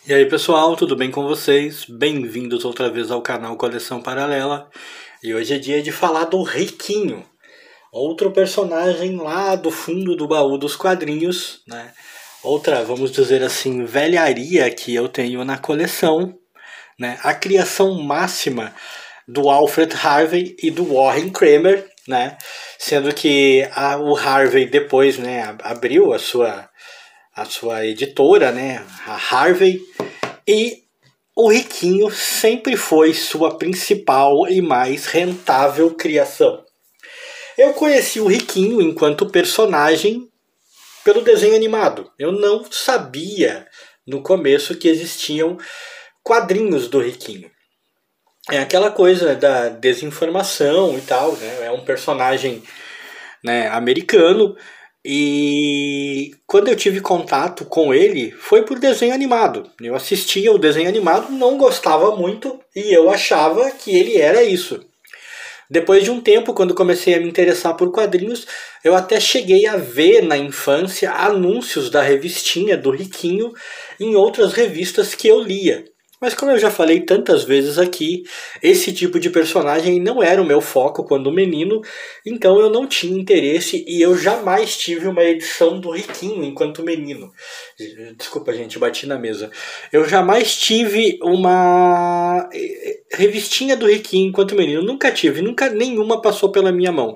E aí pessoal, tudo bem com vocês? Bem-vindos outra vez ao canal Coleção Paralela. E hoje é dia de falar do Riquinho, outro personagem lá do fundo do baú dos quadrinhos, né? Outra, vamos dizer assim, velharia que eu tenho na coleção, né? A criação máxima do Alfred Harvey e do Warren Kremer, né? Sendo que o Harvey depois, né, abriu a sua editora, né, a Harvey, e o Riquinho sempre foi sua principal e mais rentável criação. Eu conheci o Riquinho enquanto personagem pelo desenho animado. Eu não sabia no começo que existiam quadrinhos do Riquinho. É aquela coisa da desinformação e tal, né? É um personagem, né, americano. E quando eu tive contato com ele, foi por desenho animado. Eu assistia o desenho animado, não gostava muito e eu achava que ele era isso. Depois de um tempo, quando comecei a me interessar por quadrinhos, eu até cheguei a ver na infância anúncios da revistinha do Riquinho em outras revistas que eu lia. Mas como eu já falei tantas vezes aqui, esse tipo de personagem não era o meu foco quando menino, então eu não tinha interesse e eu jamais tive uma edição do Riquinho enquanto menino. Desculpa, gente, bati na mesa. Eu jamais tive uma revistinha do Riquinho enquanto menino, nunca tive, nunca nenhuma passou pela minha mão.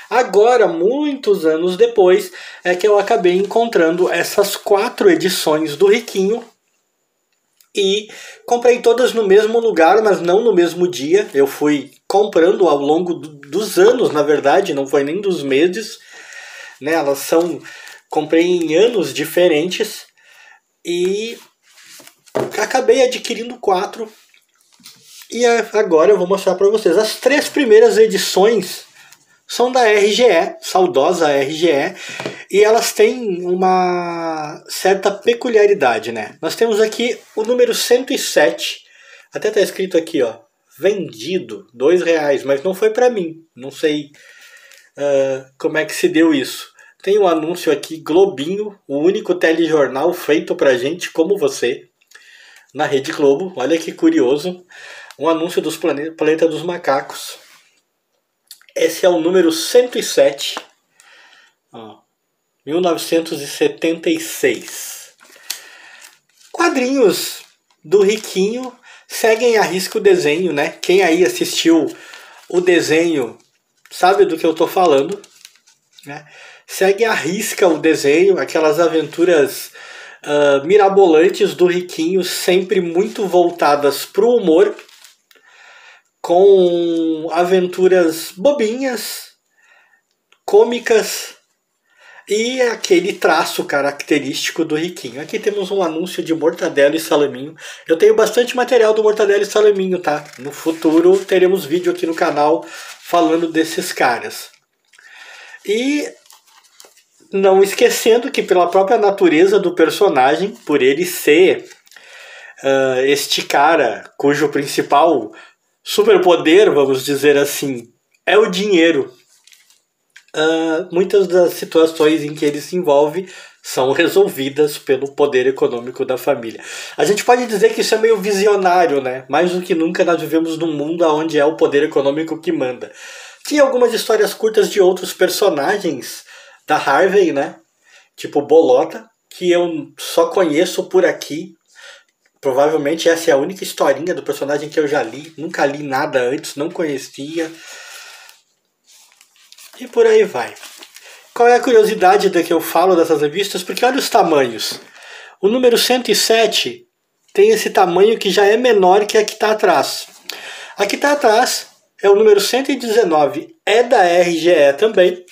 Agora, muitos anos depois, é que eu acabei encontrando essas 4 edições do Riquinho. E comprei todas no mesmo lugar, mas não no mesmo dia. Eu fui comprando ao longo dos anos, na verdade, não foi nem dos meses, né? Elas são... Comprei em anos diferentes e acabei adquirindo 4. E agora eu vou mostrar para vocês. As 3 primeiras edições são da RGE, saudosa RGE, e elas têm uma certa peculiaridade, né? Nós temos aqui o número 107, até tá escrito aqui, ó, vendido, R$2, mas não foi para mim, não sei como é que se deu isso. Tem um anúncio aqui, Globinho, o único telejornal feito pra gente como você, na Rede Globo, olha que curioso, um anúncio dos Planeta dos Macacos. Esse é o número 107, ó, 1976. Quadrinhos do Riquinho seguem à risca o desenho, né? Quem aí assistiu o desenho sabe do que eu tô falando, né? Segue à risca o desenho, aquelas aventuras mirabolantes do Riquinho, sempre muito voltadas pro humor, com aventuras bobinhas, cômicas e aquele traço característico do Riquinho. Aqui temos um anúncio de Mortadelo e Salaminho. Eu tenho bastante material do Mortadelo e Salaminho, tá? No futuro teremos vídeo aqui no canal falando desses caras. E não esquecendo que pela própria natureza do personagem, por ele ser este cara cujo principal superpoder, vamos dizer assim, é o dinheiro. Muitas das situações em que ele se envolve são resolvidas pelo poder econômico da família. A gente pode dizer que isso é meio visionário, né? Mais do que nunca nós vivemos num mundo onde é o poder econômico que manda. Tinha algumas histórias curtas de outros personagens da Harvey, né? Tipo Bolota, que eu só conheço por aqui. Provavelmente essa é a única historinha do personagem que eu já li. Nunca li nada antes, não conhecia. E por aí vai. Qual é a curiosidade de que eu falo dessas revistas? Porque olha os tamanhos. O número 107 tem esse tamanho que já é menor que a que está atrás. A que está atrás é o número 119. É da RGE também.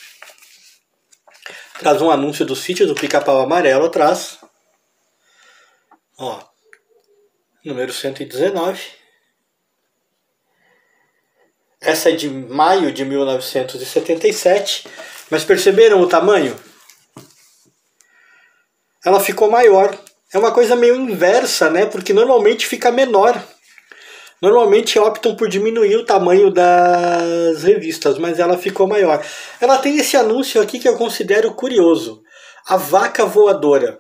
Traz um anúncio do sítio do Pica-Pau Amarelo atrás. Ó. Número 119. Essa é de maio de 1977. Mas perceberam o tamanho? Ela ficou maior. É uma coisa meio inversa, né? Porque normalmente fica menor. Normalmente optam por diminuir o tamanho das revistas, mas ela ficou maior. Ela tem esse anúncio aqui que eu considero curioso. A Vaca Voadora.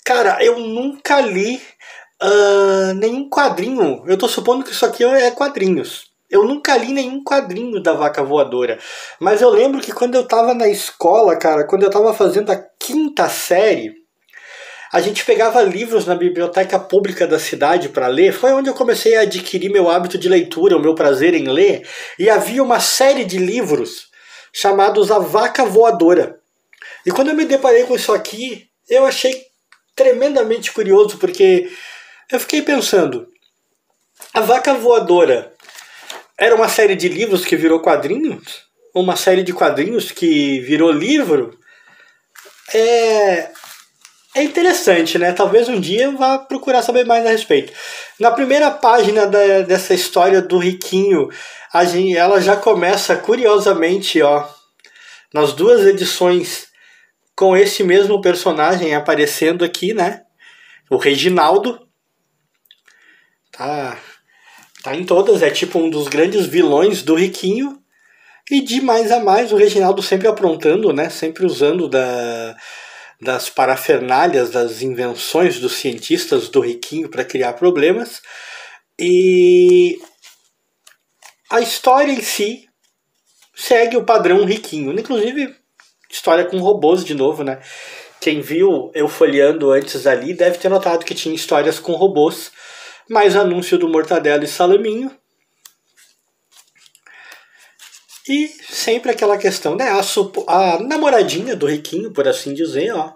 Cara, eu nunca li Nenhum quadrinho. Eu tô supondo que isso aqui é quadrinhos. Eu nunca li nenhum quadrinho da Vaca Voadora. Mas eu lembro que quando eu tava na escola, cara, quando eu tava fazendo a quinta série, a gente pegava livros na biblioteca pública da cidade para ler. Foi onde eu comecei a adquirir meu hábito de leitura, o meu prazer em ler. E havia uma série de livros chamados A Vaca Voadora. E quando eu me deparei com isso aqui, eu achei tremendamente curioso, porque eu fiquei pensando, A Vaca Voadora era uma série de livros que virou quadrinhos? Uma série de quadrinhos que virou livro? É interessante, né? Talvez um dia eu vá procurar saber mais a respeito. Na primeira página dessa história do Riquinho, ela já começa curiosamente, ó, nas duas edições, com esse mesmo personagem aparecendo aqui, né? O Reginaldo. Tá em todas, é tipo um dos grandes vilões do Riquinho. E de mais a mais, o Reginaldo sempre aprontando, né? Sempre usando das parafernálias, das invenções dos cientistas do Riquinho para criar problemas. E a história em si segue o padrão Riquinho. Inclusive, história com robôs de novo, né? Quem viu eu folheando antes ali deve ter notado que tinha histórias com robôs. Mais anúncio do Mortadelo e Salaminho. E sempre aquela questão, né? A namoradinha do Riquinho, por assim dizer, ó.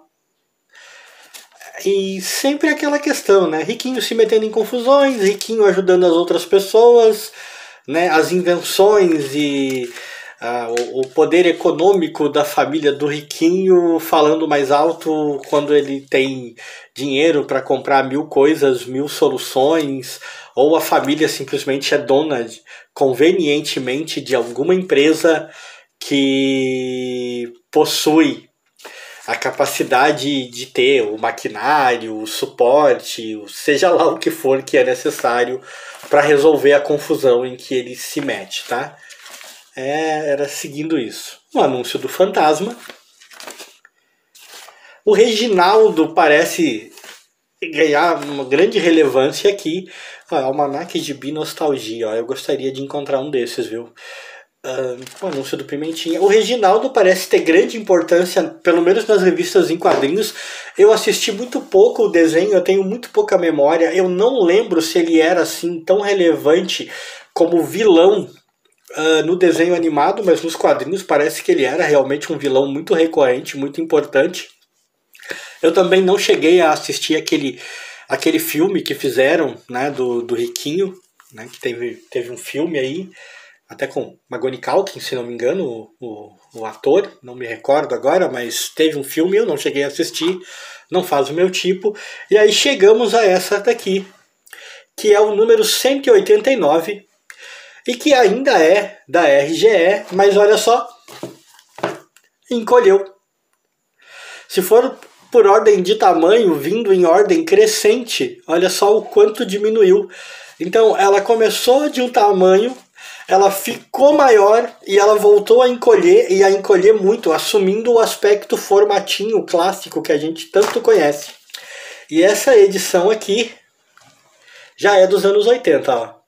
E sempre aquela questão, né? Riquinho se metendo em confusões, Riquinho ajudando as outras pessoas, né? As invenções e o poder econômico da família do Riquinho falando mais alto quando ele tem dinheiro para comprar 1000 coisas, 1000 soluções, ou a família simplesmente é dona convenientemente de alguma empresa que possui a capacidade de ter o maquinário, o suporte, seja lá o que for que é necessário para resolver a confusão em que ele se mete, tá? Era seguindo isso. O anúncio do fantasma. O Reginaldo parece ganhar uma grande relevância aqui. Almanaque de Binostalgia. Eu gostaria de encontrar um desses, viu? O anúncio do Pimentinha. O Reginaldo parece ter grande importância, pelo menos nas revistas em quadrinhos. Eu assisti muito pouco o desenho, eu tenho muito pouca memória. Eu não lembro se ele era assim tão relevante como vilão no desenho animado, mas nos quadrinhos parece que ele era realmente um vilão muito recorrente, muito importante. Eu também não cheguei a assistir aquele filme que fizeram, né, do Riquinho, né, que teve um filme aí, até com Macaulay Culkin, se não me engano, o ator, não me recordo agora, mas teve um filme, eu não cheguei a assistir, não faz o meu tipo. E aí chegamos a essa daqui, que é o número 189, e que ainda é da RGE, mas olha só, encolheu. Se for por ordem de tamanho, vindo em ordem crescente, olha só o quanto diminuiu. Então ela começou de um tamanho, ela ficou maior e ela voltou a encolher, e a encolher muito, assumindo o aspecto formatinho clássico que a gente tanto conhece. E essa edição aqui já é dos anos 80, ó.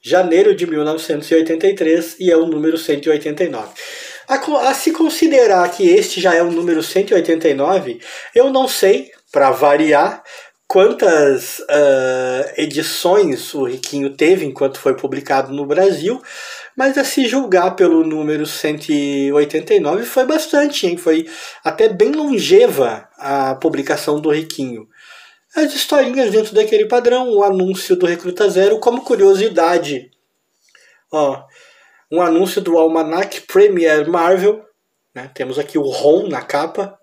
Janeiro de 1983, e é o número 189. A se considerar que este já é o número 189, eu não sei, para variar, quantas edições o Riquinho teve enquanto foi publicado no Brasil, mas a se julgar pelo número 189 foi bastante, hein? Foi até bem longeva a publicação do Riquinho. As historinhas dentro daquele padrão, o anúncio do Recruta Zero, como curiosidade, ó, um anúncio do Almanac Premier Marvel, né? Temos aqui o Ron na capa,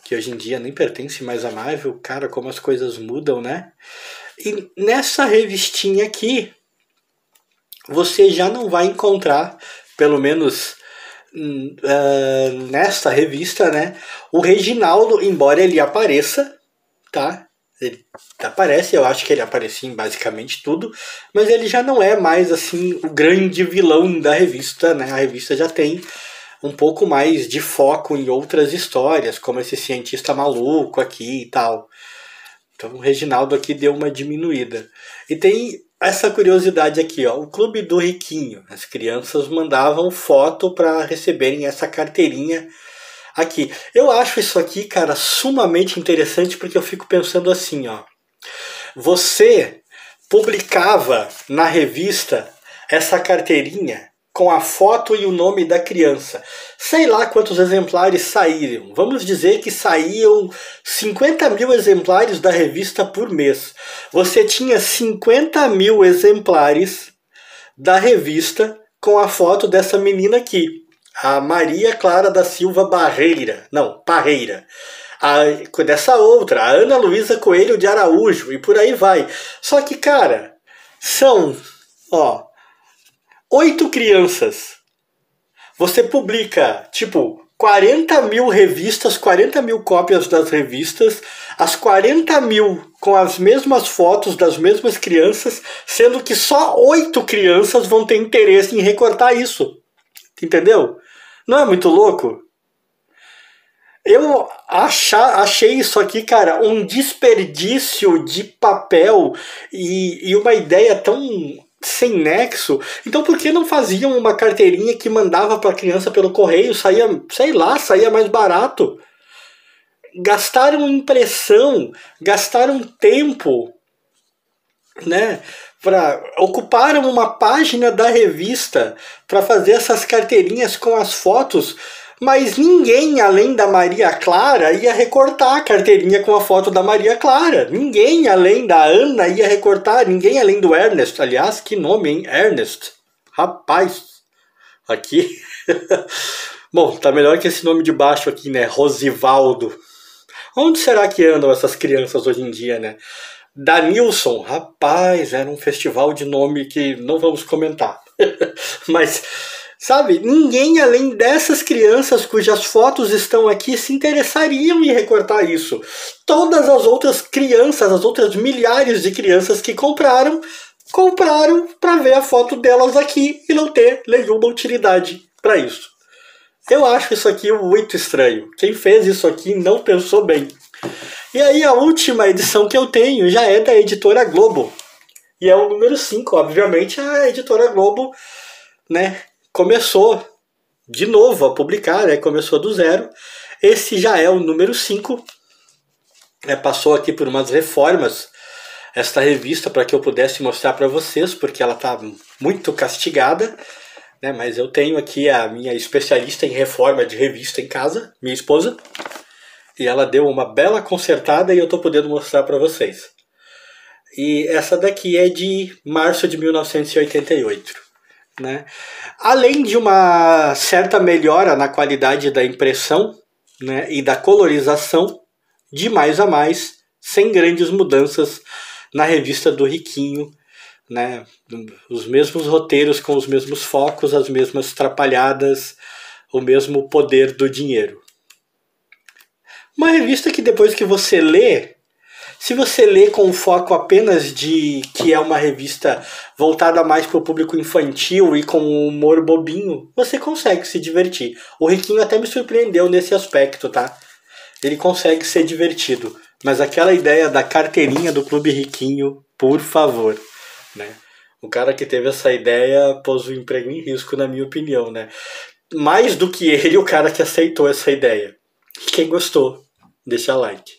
que hoje em dia nem pertence mais à Marvel. Cara, como as coisas mudam, né? E nessa revistinha aqui, você já não vai encontrar, pelo menos nesta revista, né, o Reginaldo, embora ele apareça, tá? Ele aparece, eu acho que ele aparecia em basicamente tudo, mas ele já não é mais assim o grande vilão da revista, né? A revista já tem um pouco mais de foco em outras histórias, como esse cientista maluco aqui e tal. Então o Reginaldo aqui deu uma diminuída. E tem essa curiosidade aqui, ó, o Clube do Riquinho. As crianças mandavam foto para receberem essa carteirinha aqui. Eu acho isso aqui, cara, sumamente interessante, porque eu fico pensando assim, ó. Você publicava na revista essa carteirinha com a foto e o nome da criança. Sei lá quantos exemplares saíram. Vamos dizer que saíam 50 mil exemplares da revista por mês. Você tinha 50 mil exemplares da revista com a foto dessa menina aqui. A Maria Clara da Silva Barreira. Não, Parreira. Dessa outra, a Ana Luísa Coelho de Araújo. E por aí vai. Só que, cara, são... ó, 8 crianças. Você publica, tipo, 40 mil revistas, 40 mil cópias das revistas, as 40 mil com as mesmas fotos das mesmas crianças, sendo que só 8 crianças vão ter interesse em recortar isso. Entendeu? Não é muito louco? Eu achei isso aqui, cara, um desperdício de papel e uma ideia tão sem nexo. Então por que não faziam uma carteirinha que mandava para a criança pelo correio? Saía, sei lá, saía mais barato. Gastaram impressão, gastaram tempo, né? Ocuparam uma página da revista para fazer essas carteirinhas com as fotos, mas ninguém além da Maria Clara ia recortar a carteirinha com a foto da Maria Clara. Ninguém além da Ana ia recortar, ninguém além do Ernest. Aliás, que nome, hein? Ernest. Rapaz, aqui... Bom, tá melhor que esse nome de baixo aqui, né? Rosivaldo. Onde será que andam essas crianças hoje em dia, né? Danilson, rapaz, era um festival de nome que não vamos comentar. Mas, sabe, ninguém além dessas crianças cujas fotos estão aqui se interessariam em recortar isso. Todas as outras crianças, as outras milhares de crianças que compraram para ver a foto delas aqui e não ter nenhuma utilidade para isso. Eu acho isso aqui muito estranho. Quem fez isso aqui não pensou bem. E aí a última edição que eu tenho já é da Editora Globo. E é o número 5. Obviamente a Editora Globo, né, começou de novo a publicar, né, começou do zero. Esse já é o número 5. Passou aqui por umas reformas esta revista para que eu pudesse mostrar para vocês, porque ela está muito castigada. Né, mas eu tenho aqui a minha especialista em reforma de revista em casa, minha esposa. E ela deu uma bela consertada e eu estou podendo mostrar para vocês. E essa daqui é de março de 1988. Né? Além de uma certa melhora na qualidade da impressão, né, e da colorização, de mais a mais, sem grandes mudanças na revista do Riquinho. Né? Os mesmos roteiros com os mesmos focos, as mesmas trapalhadas, o mesmo poder do dinheiro. Uma revista que depois que você lê, se você lê com o foco apenas de que é uma revista voltada mais para o público infantil e com um humor bobinho, você consegue se divertir. O Riquinho até me surpreendeu nesse aspecto, tá? Ele consegue ser divertido. Mas aquela ideia da carteirinha do Clube Riquinho, por favor, né? O cara que teve essa ideia pôs o emprego em risco, na minha opinião, né? Mais do que ele, o cara que aceitou essa ideia. Quem gostou, deixa like.